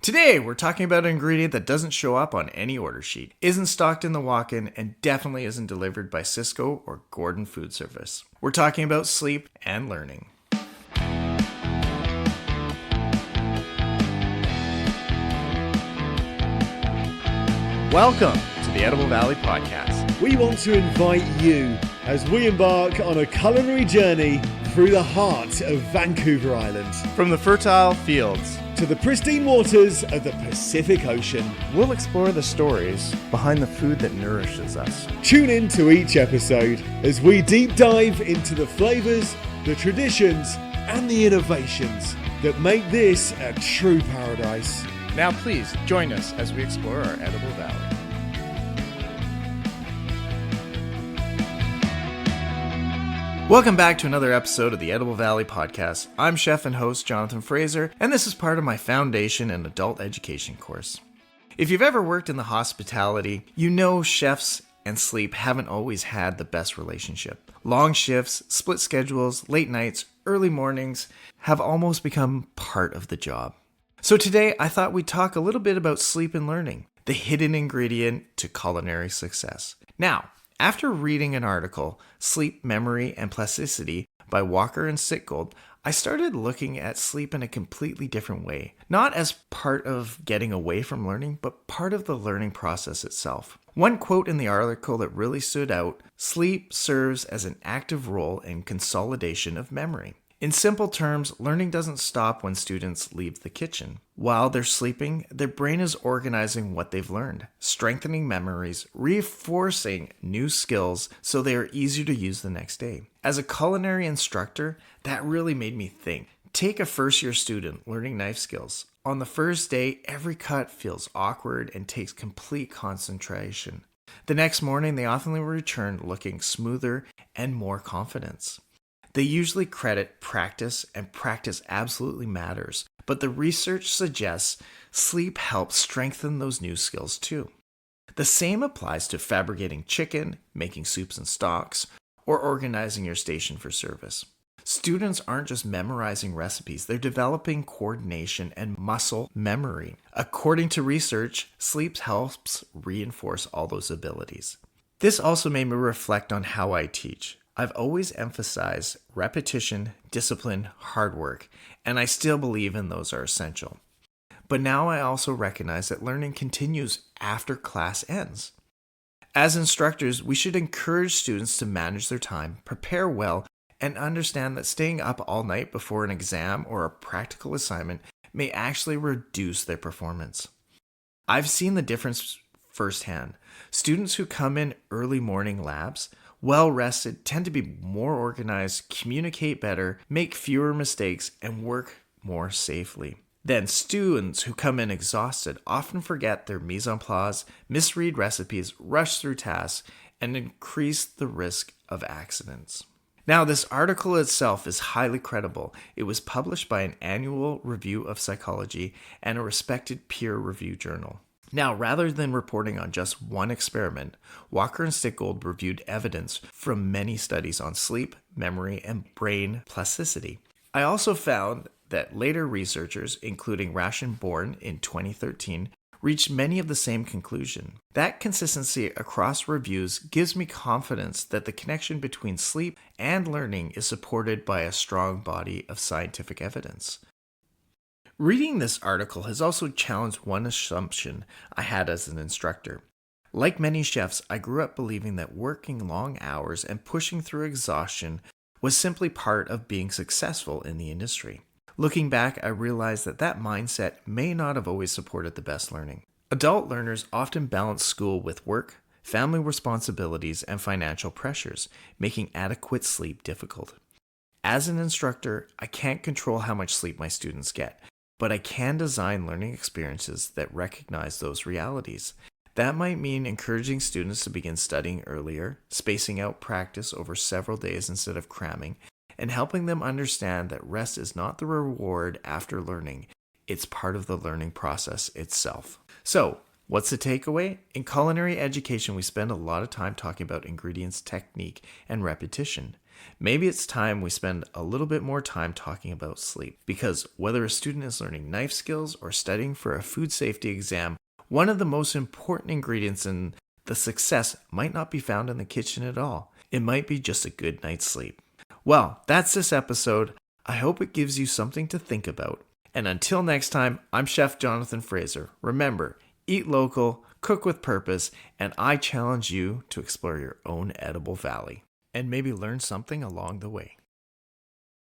Today, we're talking about an ingredient that doesn't show up on any order sheet, isn't stocked in the walk-in, and definitely isn't delivered by Cisco or Gordon Food Service. We're talking about sleep and learning. Welcome to the Edible Valley Podcast. We want to invite you as we embark on a culinary journey through the heart of Vancouver Island. From the fertile fields to the pristine waters of the Pacific Ocean. We'll explore the stories behind the food that nourishes us. Tune in to each episode as we deep dive into the flavors, the traditions, and the innovations that make this a true paradise. Now please join us as we explore our edible valley. Welcome back to another episode of the Edible Valley Podcast. I'm chef and host Jonathan Fraser, and this is part of my foundation and adult education course. If you've ever worked in the hospitality, you know chefs and sleep haven't always had the best relationship. Long shifts, split schedules, late nights, early mornings have almost become part of the job. So today I thought we'd talk a little bit about sleep and learning, the hidden ingredient to culinary success. Now, after reading an article, Sleep, Memory, and Plasticity by Walker and Stickgold, I started looking at sleep in a completely different way. Not as part of getting away from learning, but part of the learning process itself. One quote in the article that really stood out, sleep serves as an active role in consolidation of memory. In simple terms, learning doesn't stop when students leave the kitchen. While they're sleeping, their brain is organizing what they've learned, strengthening memories, reinforcing new skills so they are easier to use the next day. As a culinary instructor, that really made me think. Take a first-year student learning knife skills. On the first day, every cut feels awkward and takes complete concentration. The next morning, they often return looking smoother and more confident. They usually credit practice, and practice absolutely matters, but the research suggests sleep helps strengthen those new skills too. The same applies to fabricating chicken, making soups and stocks, or organizing your station for service. Students aren't just memorizing recipes, they're developing coordination and muscle memory. According to research, sleep helps reinforce all those abilities. This also made me reflect on how I teach. I've always emphasized repetition, discipline, hard work, and I still believe in those are essential. But now I also recognize that learning continues after class ends. As instructors, we should encourage students to manage their time, prepare well, and understand that staying up all night before an exam or a practical assignment may actually reduce their performance. I've seen the difference firsthand. Students who come in early morning labs, well-rested, tend to be more organized, communicate better, make fewer mistakes, and work more safely. Then students who come in exhausted often forget their mise en place, misread recipes, rush through tasks, and increase the risk of accidents. Now, this article itself is highly credible. It was published by an annual review of psychology and a respected peer-reviewed journal. Now, rather than reporting on just one experiment, Walker and Stickgold reviewed evidence from many studies on sleep, memory, and brain plasticity. I also found that later researchers, including Rasch and Born in 2013, reached many of the same conclusion. That consistency across reviews gives me confidence that the connection between sleep and learning is supported by a strong body of scientific evidence. Reading this article has also challenged one assumption I had as an instructor. Like many chefs, I grew up believing that working long hours and pushing through exhaustion was simply part of being successful in the industry. Looking back, I realized that mindset may not have always supported the best learning. Adult learners often balance school with work, family responsibilities, and financial pressures, making adequate sleep difficult. As an instructor, I can't control how much sleep my students get, but I can design learning experiences that recognize those realities. That might mean encouraging students to begin studying earlier, spacing out practice over several days instead of cramming, and helping them understand that rest is not the reward after learning, it's part of the learning process itself. So, what's the takeaway? In culinary education, we spend a lot of time talking about ingredients, technique, and repetition. Maybe it's time we spend a little bit more time talking about sleep, because whether a student is learning knife skills or studying for a food safety exam, one of the most important ingredients in the success might not be found in the kitchen at all. It might be just a good night's sleep. Well, that's this episode. I hope it gives you something to think about. And until next time, I'm Chef Jonathan Fraser. Remember, eat local, cook with purpose, and I challenge you to explore your own edible valley and maybe learn something along the way.